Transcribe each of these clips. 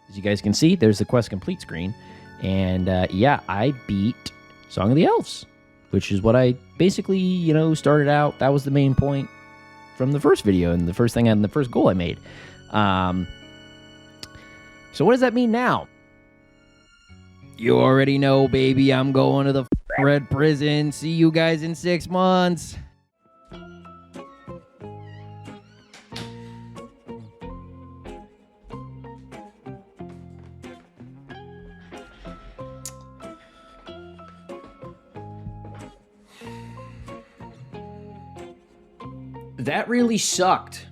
As you guys can see, there's the quest complete screen. And yeah, I beat Song of the Elves, which is what I basically, started out. That was the main point from the first video and the first thing and the first goal I made. So what does that mean now? You already know, baby. I'm going to the red prison. See you guys in 6 months. That really sucked.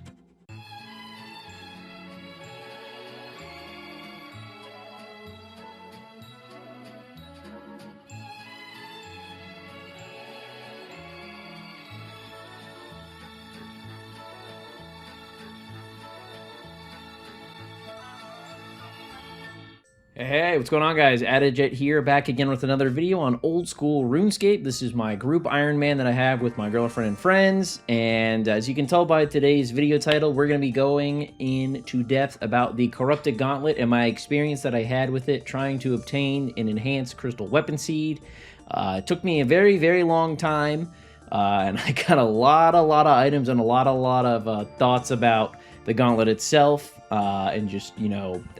Hey, what's going on, guys? Adagit here, back again with another video on old school RuneScape. This is my group Iron Man that I have with my girlfriend and friends, and as you can tell by today's video title, we're going to be going into depth about the Corrupted Gauntlet and my experience that I had with it trying to obtain an enhanced crystal weapon seed. It took me a very, very long time, and I got a lot of items and a lot of thoughts about the gauntlet itself, and just,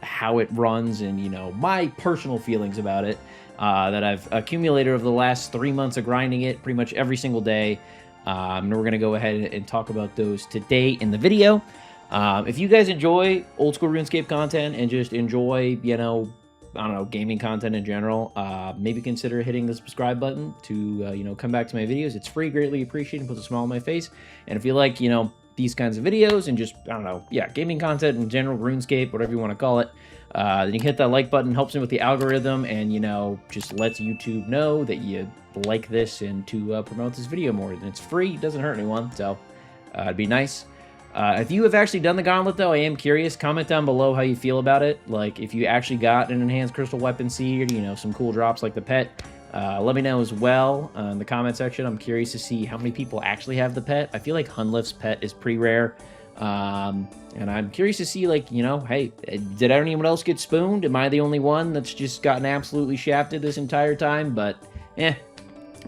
how it runs and, my personal feelings about it, that I've accumulated over the last 3 months of grinding it pretty much every single day. And we're going to go ahead and talk about those today in the video. If you guys enjoy old school RuneScape content and just enjoy, gaming content in general, maybe consider hitting the subscribe button to, come back to my videos. It's free, greatly appreciated, puts a smile on my face. And if you like, these kinds of videos and just, gaming content in general, RuneScape, whatever you want to call it, then you can hit that like button, helps me with the algorithm, and, just lets YouTube know that you like this and to promote this video more. And it's free, it doesn't hurt anyone, so it'd be nice. If you have actually done the gauntlet, though, I am curious. Comment down below how you feel about it. Like, if you actually got an enhanced crystal weapon seed, some cool drops like the pet. Let me know as well in the comment section. I'm curious to see how many people actually have the pet. I feel like hunllef's pet is pretty rare. And I'm curious to see, hey, did anyone else get spooned? Am I the only one that's just gotten absolutely shafted this entire time? But, it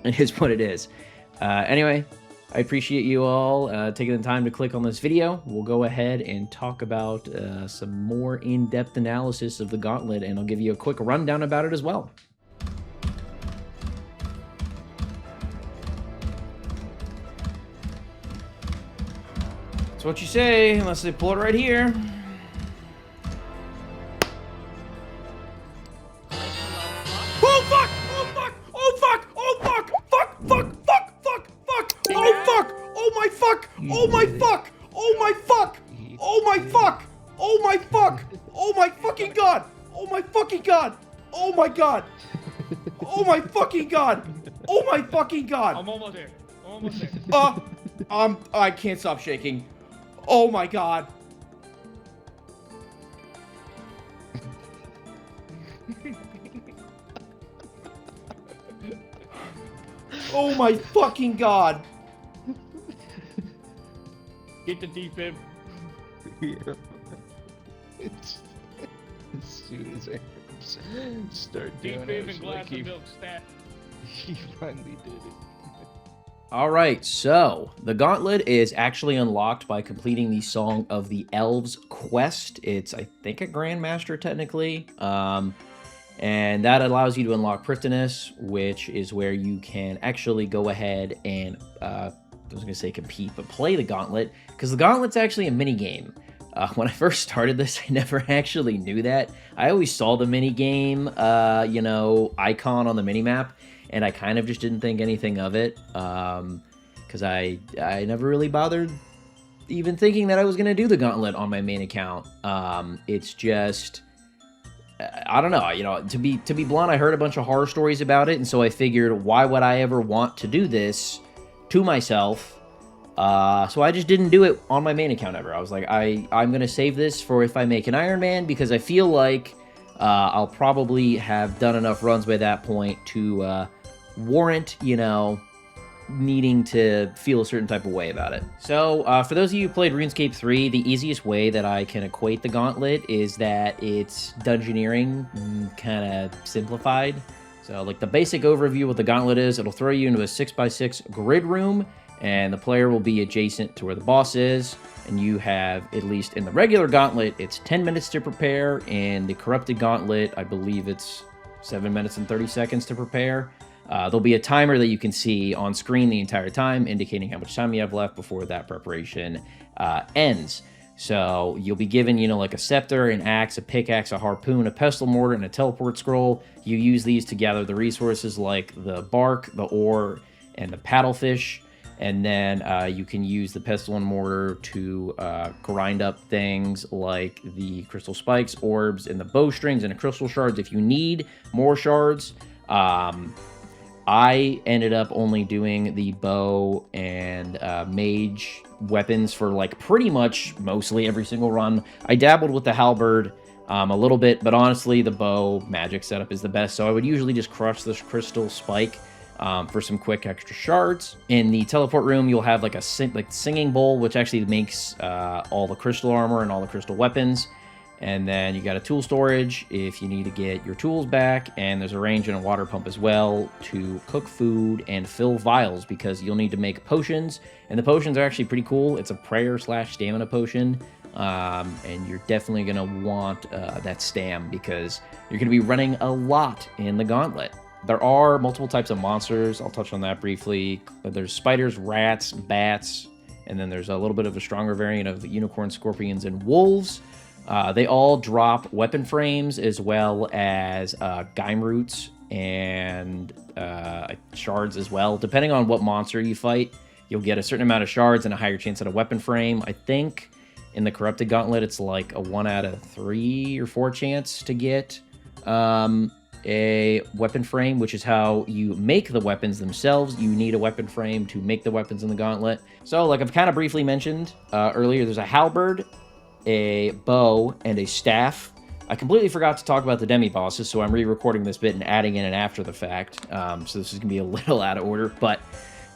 is what it is. Anyway, I appreciate you all taking the time to click on this video. We'll go ahead and talk about some more in-depth analysis of the gauntlet, and I'll give you a quick rundown about it as well. That's what you say, unless they pull it right here. Oh fuck! Oh fuck! Oh fuck! Oh fuck! Fuck! Fuck! Fuck! Fuck! Fuck! Oh fuck! Oh my fuck! Oh my fuck! Oh my fuck! Oh my fuck! Oh my fuck! Oh my fucking god! Oh my fucking god! Oh my god! Oh my fucking god! Oh my fucking god! I'm almost there. I'm almost there. I can't stop shaking. Oh my god. Oh my fucking god. Get the defib. Yeah. It's as soon as I start doing Defib it, and glass of milk stat. he finally did it. Alright, so the gauntlet is actually unlocked by completing the Song of the Elves quest. It's, I think, a Grandmaster technically. And that allows you to unlock Pristinus, which is where you can actually go ahead and, I was going to say compete, but play the gauntlet, because the gauntlet's actually a minigame. When I first started this, I never actually knew that. I always saw the minigame, icon on the minimap, and I kind of just didn't think anything of it, because I never really bothered even thinking that I was going to do the gauntlet on my main account. It's just, I don't know, to be blunt, I heard a bunch of horror stories about it, and so I figured, why would I ever want to do this to myself? So I just didn't do it on my main account ever. I was like, I'm going to save this for if I make an Iron Man, because I feel like I'll probably have done enough runs by that point to warrant, needing to feel a certain type of way about it. So for those of you who played RuneScape 3, the easiest way that I can equate the Gauntlet is that it's dungeoneering kind of simplified. So like the basic overview of what the Gauntlet is, it'll throw you into a 6x6 grid room, and the player will be adjacent to where the boss is. And you have, at least in the regular Gauntlet, it's 10 minutes to prepare. In the Corrupted Gauntlet, I believe it's 7 minutes and 30 seconds to prepare. There'll be a timer that you can see on screen the entire time, indicating how much time you have left before that preparation ends. So you'll be given, you know, like a scepter, an axe, a pickaxe, a harpoon, a pestle mortar, and a teleport scroll. You use these to gather the resources like the bark, the ore, and the paddlefish. And then you can use the pestle and mortar to grind up things like the crystal spikes, orbs, and the bowstrings and the crystal shards if you need more shards. I ended up only doing the bow and mage weapons for like pretty much mostly every single run. I dabbled with the halberd a little bit, but honestly the bow magic setup is the best. So I would usually just crush this crystal spike for some quick extra shards. In the teleport room, you'll have like a singing bowl, which actually makes all the crystal armor and all the crystal weapons. And then you got a tool storage if you need to get your tools back, and there's a range and a water pump as well to cook food and fill vials, because you'll need to make potions, and the potions are actually pretty cool. It's a prayer / stamina potion, and you're definitely going to want that stam, because you're going to be running a lot in the Gauntlet. There are multiple types of monsters. I'll touch on that briefly. There's spiders, rats, bats, and then there's a little bit of a stronger variant of unicorns, scorpions, and wolves. They all drop weapon frames as well as Gaim roots and shards as well. Depending on what monster you fight, you'll get a certain amount of shards and a higher chance at a weapon frame. I think in the Corrupted Gauntlet, it's like a 1 out of 3 or 4 chance to get a weapon frame, which is how you make the weapons themselves. You need a weapon frame to make the weapons in the Gauntlet. So like I've kind of briefly mentioned earlier, there's a halberd, a bow, and a staff. I completely forgot to talk about the demi-bosses, so I'm re-recording this bit and adding in an after the fact. So this is going to be a little out of order, but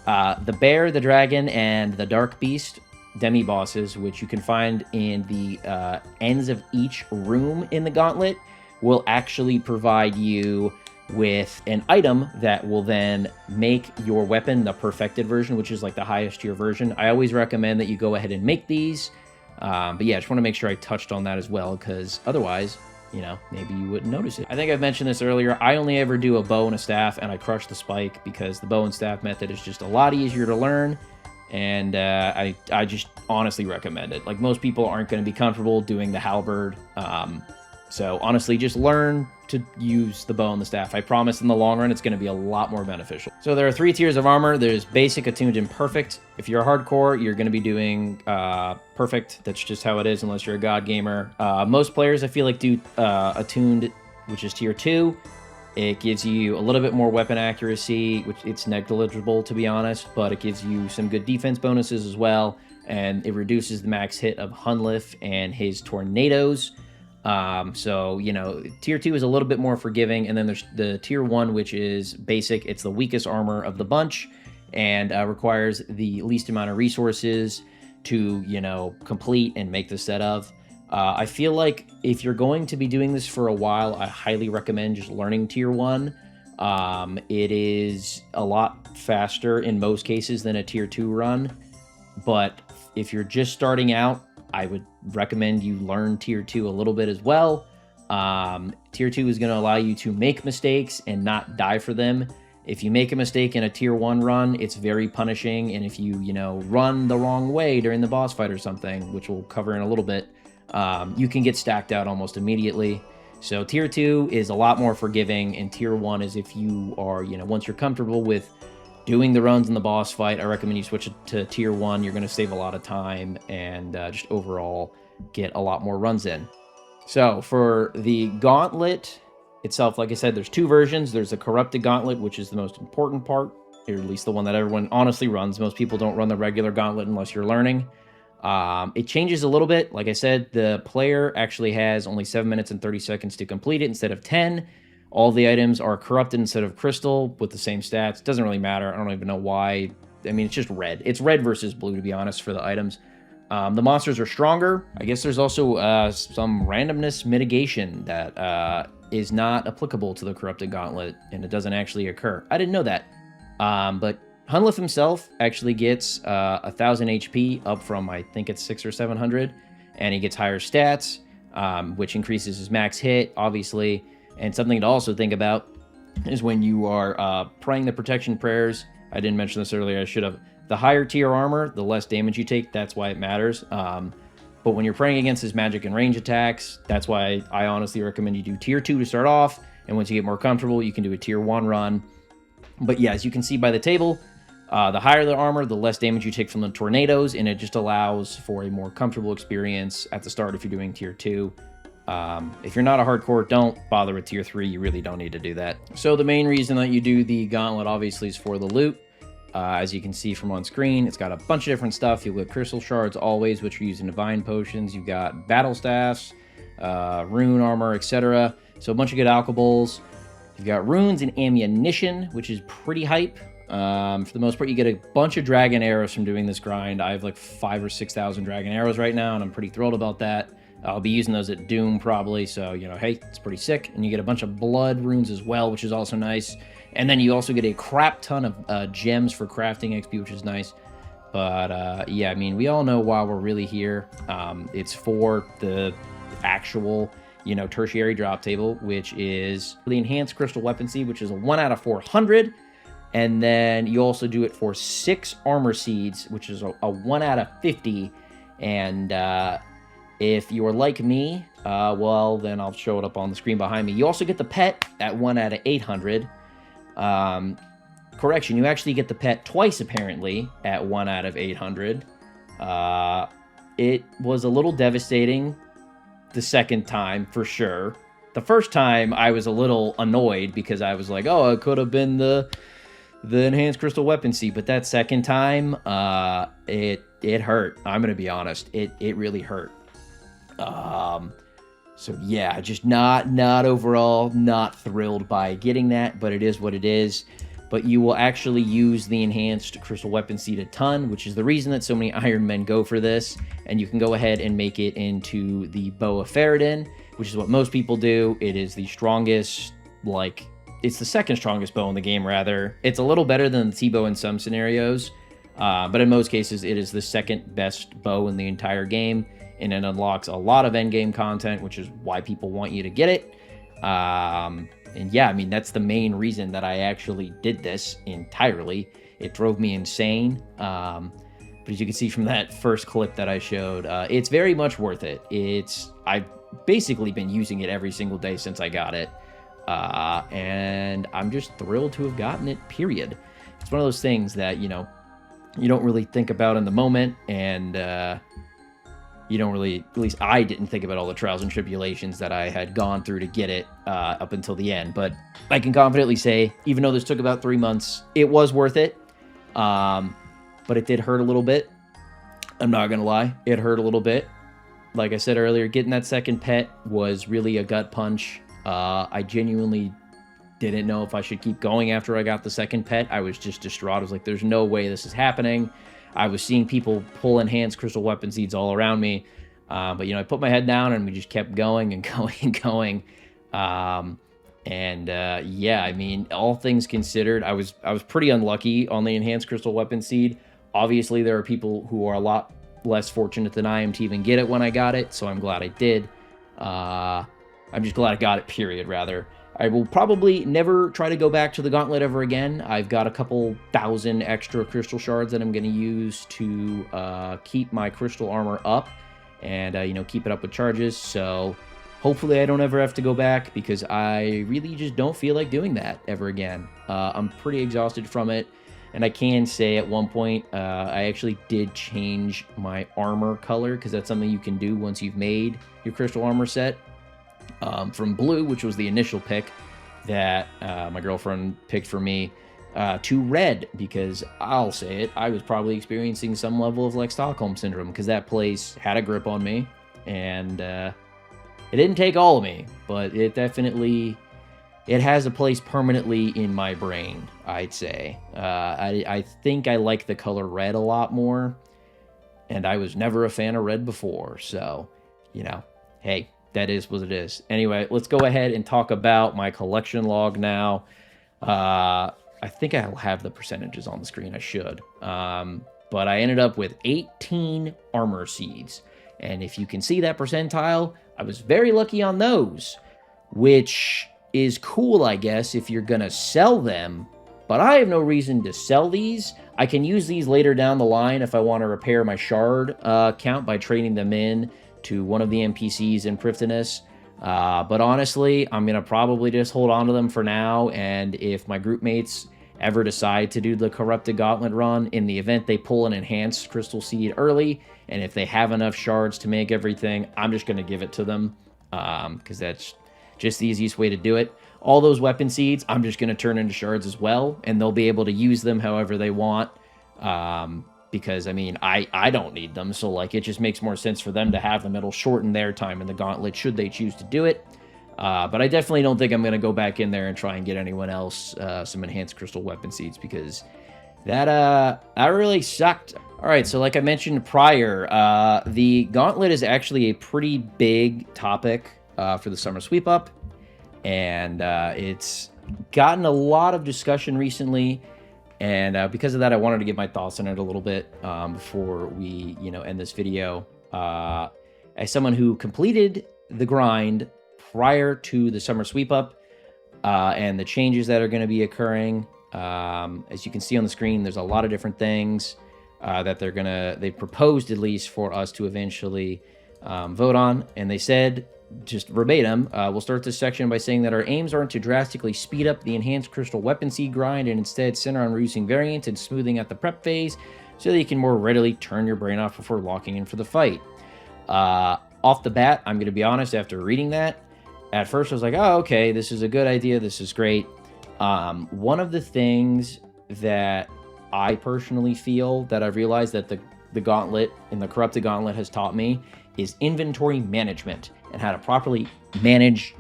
the bear, the dragon, and the dark beast demi-bosses, which you can find in the ends of each room in the Gauntlet, will actually provide you with an item that will then make your weapon the perfected version, which is like the highest tier version. I always recommend that you go ahead and make these. But yeah, I just want to make sure I touched on that as well, because otherwise, you know, maybe you wouldn't notice it. I think I've mentioned this earlier. I only ever do a bow and a staff, and I crush the spike because the bow and staff method is just a lot easier to learn, and I just honestly recommend it. Like, most people aren't going to be comfortable doing the halberd, so honestly, just learn to use the bow and the staff. I promise in the long run, it's going to be a lot more beneficial. So there are 3 tiers of armor. There's basic, attuned, and perfect. If you're hardcore, you're going to be doing perfect. That's just how it is, unless you're a god gamer. Most players, I feel like, do attuned, which is tier 2. It gives you a little bit more weapon accuracy, which it's negligible, to be honest, but it gives you some good defense bonuses as well, and it reduces the max hit of hunllef and his tornadoes. So, you know, tier 2 is a little bit more forgiving, and then there's the tier 1, which is basic. It's the weakest armor of the bunch, and requires the least amount of resources to, you know, complete and make the set of. I feel like if you're going to be doing this for a while, I highly recommend just learning tier 1. It is a lot faster in most cases than a tier 2 run, but if you're just starting out, I would recommend you learn tier 2 a little bit as well. Tier 2 is going to allow you to make mistakes and not die for them. If you make a mistake in a tier 1 run, it's very punishing, and if you, run the wrong way during the boss fight or something, which we'll cover in a little bit, you can get stacked out almost immediately. So tier 2 is a lot more forgiving, and tier 1 is if you are, once you're comfortable with doing the runs in the boss fight, I recommend you switch it to tier 1. You're going to save a lot of time and just overall get a lot more runs in. So for the Gauntlet itself, like I said, there's 2 versions. There's a Corrupted Gauntlet, which is the most important part, or at least the one that everyone honestly runs. Most people don't run the regular Gauntlet unless you're learning. It changes a little bit. Like I said, the player actually has only 7 minutes and 30 seconds to complete it instead of 10. All the items are corrupted instead of crystal with the same stats. Doesn't really matter. I don't even know why I mean, it's just red. It's red versus blue, to be honest, for the items. The monsters are stronger. I guess there's also some randomness mitigation that is not applicable to the Corrupted Gauntlet, and it doesn't actually occur. I didn't know that. But hunllef himself actually gets 1,000 HP up from, I think it's 600 or 700, and he gets higher stats, which increases his max hit, obviously. And something to also think about is when you are praying the protection prayers. I didn't mention this earlier, I should have. The higher tier armor, the less damage you take. That's why it matters. But when you're praying against his magic and range attacks, that's why I honestly recommend you do tier 2 to start off. And once you get more comfortable, you can do a tier 1 run. But yeah, as you can see by the table, the higher the armor, the less damage you take from the tornadoes. And it just allows for a more comfortable experience at the start if you're doing tier 2. If you're not a hardcore, don't bother with tier 3. You really don't need to do that. So the main reason that you do the gauntlet obviously is for the loot. As you can see from on screen, it's got a bunch of different stuff. You'll get crystal shards always, which are used in divine potions. You've got battle staffs, rune armor, etc. So a bunch of good alcohols. You've got runes and ammunition, which is pretty hype. For the most part, you get a bunch of dragon arrows from doing this grind. I have like 5,000 or 6,000 dragon arrows right now, and I'm pretty thrilled about that. I'll be using those at Doom probably, so, you know, hey, it's pretty sick. And you get a bunch of blood runes as well, which is also nice. And then you also get a crap ton of gems for crafting XP, which is nice. But, yeah, I mean, we all know why we're really here. It's for the actual, you know, tertiary drop table, which is the enhanced crystal weapon seed, which is a 1 out of 400. And then you also do it for 6 armor seeds, which is a 1 out of 50. And if you're like me, well, then I'll show it up on the screen behind me. You also get the pet at 1 out of 800. Correction, you actually get the pet twice, apparently, at 1 out of 800. It was a little devastating the second time, for sure. The first time, I was a little annoyed because I was like, oh, it could have been the enhanced crystal weapon seed. But that second time, it hurt. I'm going to be honest. It really hurt. So yeah, just not overall, not thrilled by getting that, but it is what it is. But you will actually use the enhanced crystal weapon seed a ton, which is the reason that so many Iron Men go for this. And you can go ahead and make it into the Bow of Faradin, which is what most people do. It is the strongest, like, it's the second strongest bow in the game, rather. It's a little better than the T-bow in some scenarios, but in most cases, it is the second best bow in the entire game. And it unlocks a lot of endgame content, which is why people want you to get it. And yeah, I mean, that's the main reason that I actually did this entirely. It drove me insane. But as you can see from that first clip that I showed, it's very much worth it. I've basically been using it every single day since I got it. And I'm just thrilled to have gotten it, period. It's one of those things that, you know, you don't really think about in the moment, and you don't really, at least I didn't think about all the trials and tribulations that I had gone through to get it up until the end. But I can confidently say, even though this took about 3 months, it was worth it. But it did hurt a little bit. I'm not going to lie. It hurt a little bit. Like I said earlier, getting that second pet was really a gut punch. I genuinely didn't know if I should keep going after I got the second pet. I was just distraught. I was like, there's no way this is happening. I was seeing people pull enhanced crystal weapon seeds all around me. But, you know, I put my head down and we just kept going and going and going. Yeah, I mean, all things considered, I was pretty unlucky on the enhanced crystal weapon seed. Obviously, there are people who are a lot less fortunate than I am to even get it when I got it, so I'm glad I did. I'm just glad I got it, period, rather. I will probably never try to go back to the gauntlet ever again. I've got a couple thousand extra crystal shards that I'm going to use to keep my crystal armor up and, you know, keep it up with charges. So hopefully I don't ever have to go back, because I really just don't feel like doing that ever again. I'm pretty exhausted from it. And I can say at one point, I actually did change my armor color, because that's something you can do once you've made your crystal armor set. From blue, which was the initial pick that my girlfriend picked for me, to red, because I'll say it, I was probably experiencing some level of like Stockholm syndrome, because that place had a grip on me, and it didn't take all of me, but it definitely it has a place permanently in my brain, I'd say. I think I like the color red a lot more, and I was never a fan of red before, so, you know, hey, that is what it is. Anyway, let's go ahead and talk about my collection log now. I think I'll have the percentages on the screen. I should. But I ended up with 18 armor seeds. And if you can see that percentile, I was very lucky on those, which is cool, I guess, if you're going to sell them. But I have no reason to sell these. I can use these later down the line if I want to repair my shard count by trading them in to one of the NPCs in Prifddinas. But honestly, I'm going to probably just hold on to them for now. And if my group mates ever decide to do the Corrupted Gauntlet run, in the event they pull an enhanced crystal seed early, and if they have enough shards to make everything, I'm just going to give it to them, because that's just the easiest way to do it. All those weapon seeds, I'm just going to turn into shards as well, and they'll be able to use them however they want, because, I mean, I don't need them, so, like, it just makes more sense for them to have them. It'll shorten their time in the gauntlet, should they choose to do it. But I definitely don't think I'm going to go back in there and try and get anyone else some enhanced crystal weapon seeds, because that really sucked. All right, so like I mentioned prior, the gauntlet is actually a pretty big topic for the summersweepup, and it's gotten a lot of discussion recently, and because of that, I wanted to give my thoughts on it a little bit before we, end this video. As someone who completed the grind prior to the summersweepup and the changes that are going to be occurring, as you can see on the screen, there's a lot of different things that they proposed, at least, for us to eventually vote on. And they said, just verbatim, we'll start this section by saying that our aims aren't to drastically speed up the enhanced crystal weapon seed grind, and instead center on reducing variance and smoothing out the prep phase so that you can more readily turn your brain off before locking in for the fight. Off the bat, I'm going to be honest, after reading that, at first I was like, oh, okay, this is a good idea, this is great. One of the things that I personally feel that I've realized that the Gauntlet and the Corrupted Gauntlet has taught me is inventory management and how to properly manage,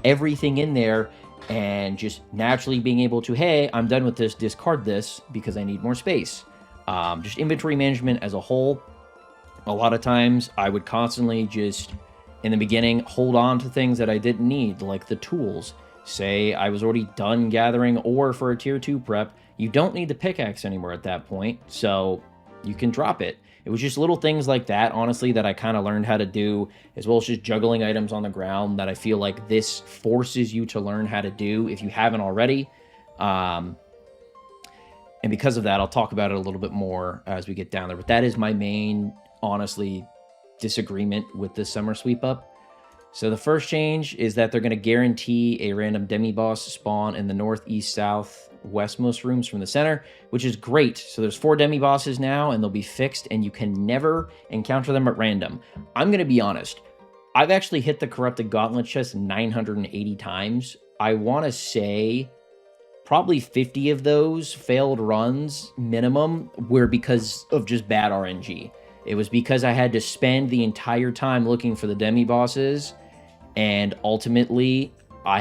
everything in there, and just naturally being able to, hey, I'm done with this, discard this because I need more space. Just inventory management as a whole. A lot of times I would constantly just, in the beginning, hold on to things that I didn't need, like the tools. Say I was already done gathering ore for a tier 2 prep. You don't need the pickaxe anymore at that point, so you can drop it. It was just little things like that, honestly, that I kind of learned how to do, as well as just juggling items on the ground that I feel like this forces you to learn how to do if you haven't already. And because of that, I'll talk about it a little bit more as we get down there. But that is my main, honestly, disagreement with this summersweepup. So the first change is that they're going to guarantee a random demi-boss spawn in the north, east, south, westmost rooms from the center, which is great. So there's 4 demi-bosses now, and they'll be fixed, and you can never encounter them at random. I'm going to be honest. I've actually hit the Corrupted Gauntlet chest 980 times. I want to say probably 50 of those failed runs minimum were because of just bad RNG. It was because I had to spend the entire time looking for the demi-bosses, and ultimately I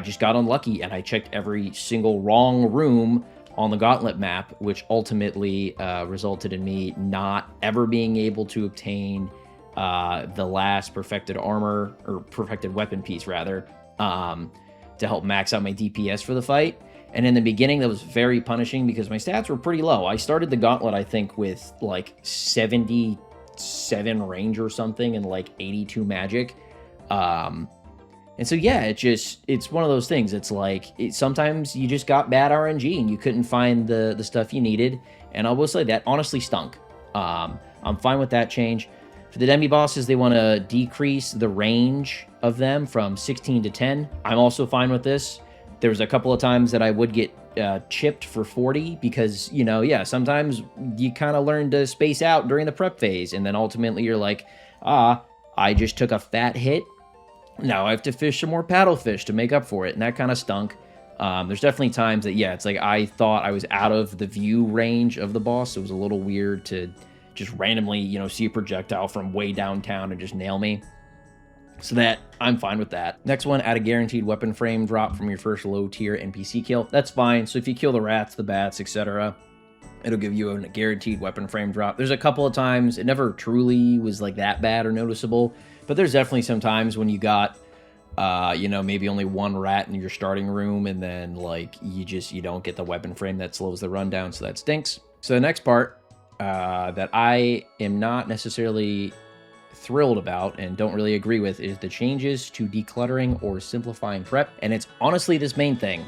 just got unlucky, and I checked every single wrong room on the Gauntlet map, which ultimately resulted in me not ever being able to obtain the last perfected armor, or perfected weapon piece, rather, to help max out my DPS for the fight. And in the beginning, that was very punishing because my stats were pretty low. I started the Gauntlet, I think, with like 77 range or something and like 82 magic. And so, yeah, it's one of those things. It's like, sometimes you just got bad RNG and you couldn't find the stuff you needed. And I will say that honestly stunk. I'm fine with that change. For the demi-bosses, they want to decrease the range of them from 16 to 10. I'm also fine with this. There was a couple of times that I would get chipped for 40 because, sometimes you kind of learn to space out during the prep phase. And then ultimately you're like, I just took a fat hit. Now I have to fish some more paddlefish to make up for it. And that kind of stunk. There's definitely times that, it's like I thought I was out of the view range of the boss. So it was a little weird to just randomly, see a projectile from way downtown and just nail me. So that, I'm fine with that. Next one, add a guaranteed weapon frame drop from your first low tier NPC kill. That's fine. So if you kill the rats, the bats, etc., it'll give you a guaranteed weapon frame drop. There's a couple of times, it never truly was like that bad or noticeable, but there's definitely some times when you got, you know, maybe only one rat in your starting room, and then like you don't get the weapon frame that slows the run down, so that stinks. So the next part that I am not necessarily thrilled about and don't really agree with is the changes to decluttering or simplifying prep, and it's honestly this main thing.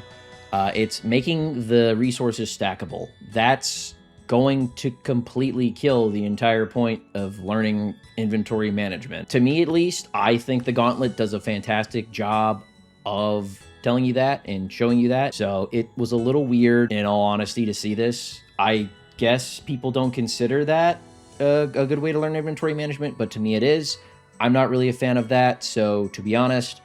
It's making the resources stackable. That's going to completely kill the entire point of learning inventory management. To me, at least, I think the Gauntlet does a fantastic job of telling you that and showing you that. So it was a little weird, in all honesty, to see this. I guess people don't consider that a good way to learn inventory management, but to me it is. I'm not really a fan of that, so to be honest,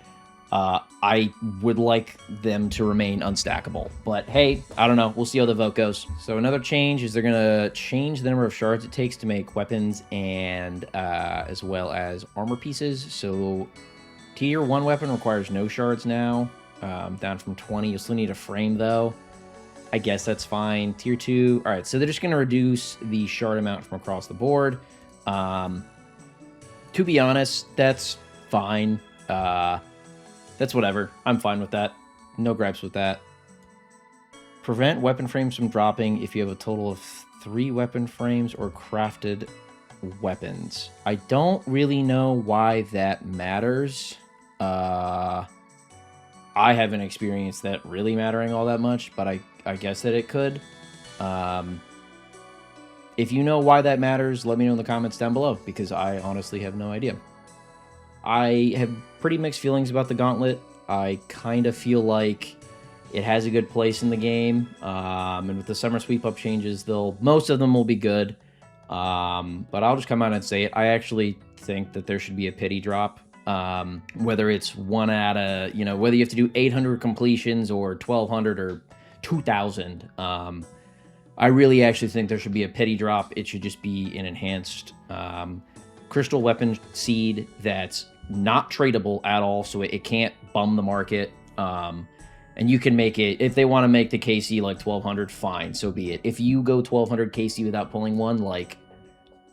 I would like them to remain unstackable. But hey, I don't know. We'll see how the vote goes. So another change is they're going to change the number of shards it takes to make weapons and as well as armor pieces. So tier 1 weapon requires no shards now, down from 20. You'll still need a frame though. I guess that's fine. Tier 2. All right, so they're just going to reduce the shard amount from across the board. To be honest, that's fine. That's whatever. I'm fine with that. No gripes with that. Prevent weapon frames from dropping if you have a total of 3 weapon frames or crafted weapons. I don't really know why that matters. I haven't experienced that really mattering all that much, but I guess that it could. If you know why that matters, let me know in the comments down below, because I honestly have no idea. I have pretty mixed feelings about the Gauntlet. I kind of feel like it has a good place in the game, and with the summersweepup changes, most of them will be good. But I'll just come out and say it. I actually think that there should be a pity drop. Whether it's 1 out of, you know, whether you have to do 800 completions or 1,200 or 2,000. I really actually think there should be a pity drop. It should just be an enhanced crystal weapon seed that's not tradable at all, so it can't bum the market. And you can make it, if they want to make the KC like 1,200, fine, so be it. If you go 1,200 KC without pulling one, like,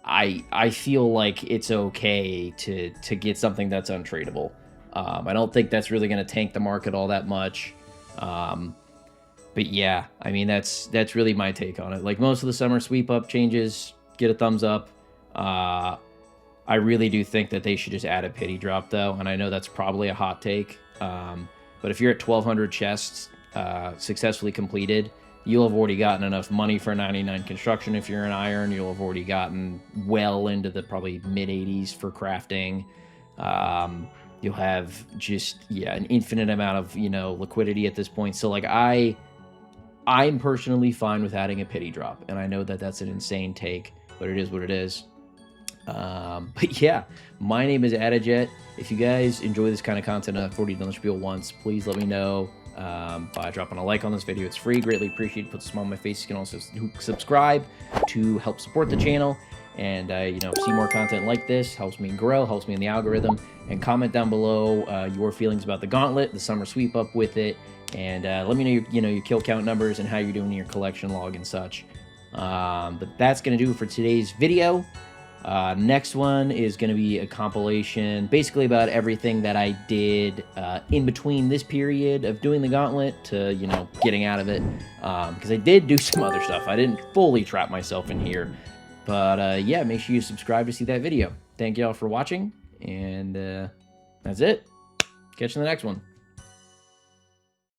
I feel like it's okay to get something that's untradeable. I don't think that's really going to tank the market all that much. But yeah, I mean, that's really my take on it. Like, most of the summersweepup changes, get a thumbs up. I really do think that they should just add a pity drop, though, and I know that's probably a hot take. But if you're at 1,200 chests successfully completed, you'll have already gotten enough money for 99 construction. If you're an iron, you'll have already gotten well into the probably mid-80s for crafting. You'll have just, yeah, an infinite amount of, you know, liquidity at this point. So, like, I'm personally fine with adding a pity drop, and I know that that's an insane take, but it is what it is. But yeah, my name is Adajet. If you guys enjoy this kind of content, I've already done the spiel once, please let me know by dropping a like on this video. It's free, greatly appreciated, puts a smile on my face. You can also subscribe to help support the channel, and you know, see more content like this. Helps me grow, helps me in the algorithm. And comment down below your feelings about the Gauntlet, the summersweepup with it, and let me know your kill count numbers and how you're doing in your collection log and such. But that's gonna do it for today's video. Next one is going to be a compilation basically about everything that I did in between this period of doing the Gauntlet to, you know, getting out of it, because I did do some other stuff. I didn't fully trap myself in here, but yeah, make sure you subscribe to see that video. Thank you all for watching, and that's it. Catch you in the next one.